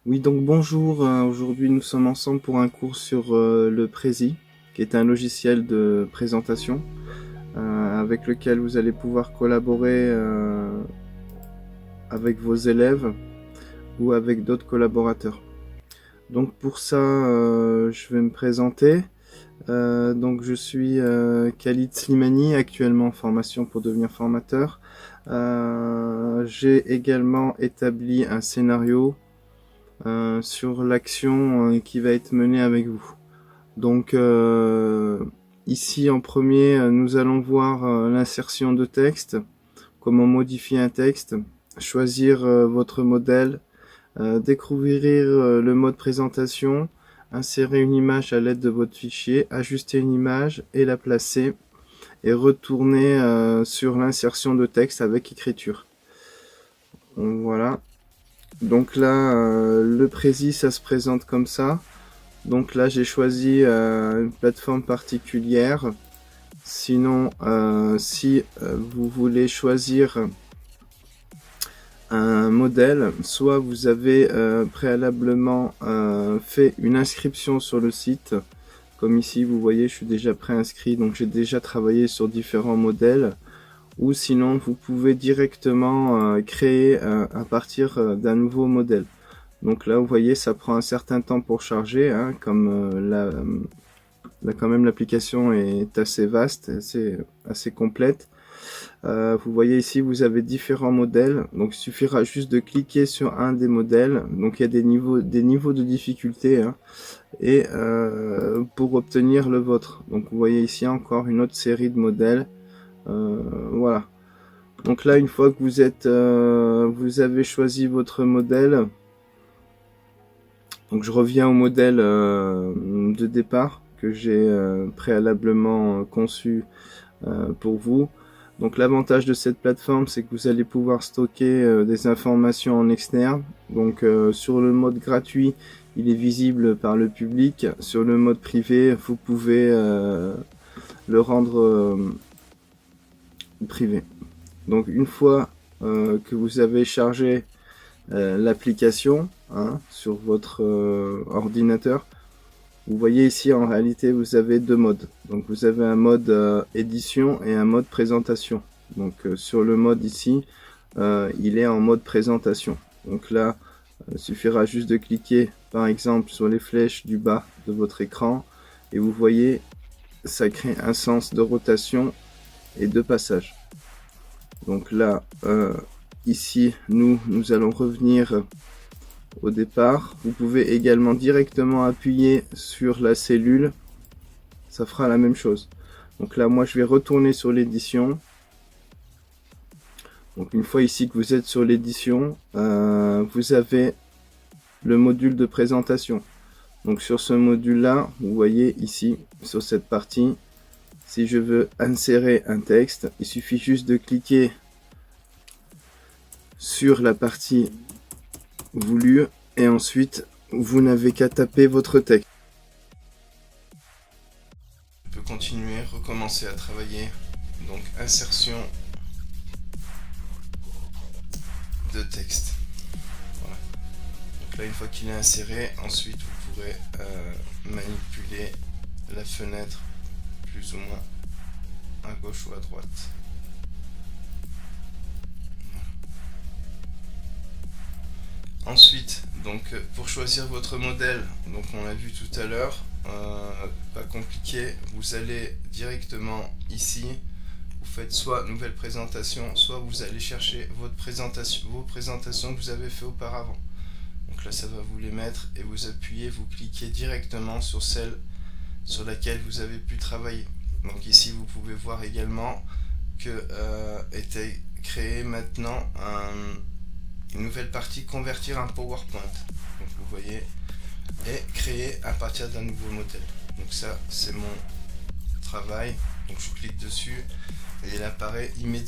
Oui, donc bonjour, aujourd'hui nous sommes ensemble pour un cours sur le Prezi, qui est un logiciel de présentation avec lequel vous allez pouvoir collaborer avec vos élèves ou avec d'autres collaborateurs. Donc pour ça, je vais me présenter. Donc je suis Khalid Slimani, actuellement en formation pour devenir formateur. J'ai également établi un scénario sur l'action qui va être menée avec vous. Donc ici en premier, nous allons voir l'insertion de texte, comment modifier un texte, choisir votre modèle, découvrir le mode présentation, insérer une image à l'aide de votre fichier, ajuster une image et la placer et retourner sur l'insertion de texte avec écriture. Donc, voilà. Donc là, le Prezi, ça se présente comme ça. Donc là, j'ai choisi une plateforme particulière. Sinon, si vous voulez choisir un modèle, soit vous avez préalablement fait une inscription sur le site. Comme ici, vous voyez, je suis déjà préinscrit, donc j'ai déjà travaillé sur différents modèles. Ou sinon, vous pouvez directement créer à partir d'un nouveau modèle. Donc là, vous voyez, ça prend un certain temps pour charger, hein, comme là, quand même, l'application est assez vaste, assez complète. Vous voyez ici, vous avez différents modèles. Donc, il suffira juste de cliquer sur un des modèles. Donc, il y a des niveaux de difficulté, hein, et pour obtenir le vôtre. Donc, vous voyez ici encore une autre série de modèles. Voilà. Donc là, une fois que vous avez choisi votre modèle, donc je reviens au modèle de départ que j'ai préalablement conçu pour vous. Donc l'avantage de cette plateforme, c'est que vous allez pouvoir stocker des informations en externe. Donc sur le mode gratuit, il est visible par le public. Sur le mode privé, vous pouvez le rendre privé. Donc une fois que vous avez chargé l'application, hein, sur votre ordinateur, vous voyez ici en réalité vous avez deux modes. Donc vous avez un mode édition et un mode présentation. Donc sur le mode ici, il est en mode présentation. Donc là, il suffira juste de cliquer par exemple sur les flèches du bas de votre écran et vous voyez, ça crée un sens de rotation et de passage. Donc là, ici, nous allons revenir au départ. Vous pouvez également directement appuyer sur la cellule. Ça fera la même chose. Donc là, moi, je vais retourner sur l'édition. Donc une fois ici que vous êtes sur l'édition, vous avez le module de présentation. Donc sur ce module-là, vous voyez ici, sur cette partie, si je veux insérer un texte, il suffit juste de cliquer sur la partie voulue et ensuite vous n'avez qu'à taper votre texte. Je peux continuer, recommencer à travailler. Donc insertion de texte. Voilà. Donc là, une fois qu'il est inséré, ensuite vous pourrez manipuler la fenêtre plus ou moins à gauche ou à droite. Ensuite, donc pour choisir votre modèle, donc on l'a vu tout à l'heure, pas compliqué, vous allez directement ici, vous faites soit nouvelle présentation, soit vous allez chercher vos présentations que vous avez fait auparavant. Donc là ça va vous les mettre et vous appuyez, vous cliquez directement sur celle sur laquelle vous avez pu travailler. Donc ici vous pouvez voir également que était créé maintenant une nouvelle partie, convertir un PowerPoint. Donc vous voyez, et créer à partir d'un nouveau modèle. Donc ça c'est mon travail. Donc je clique dessus et il apparaît immédiatement.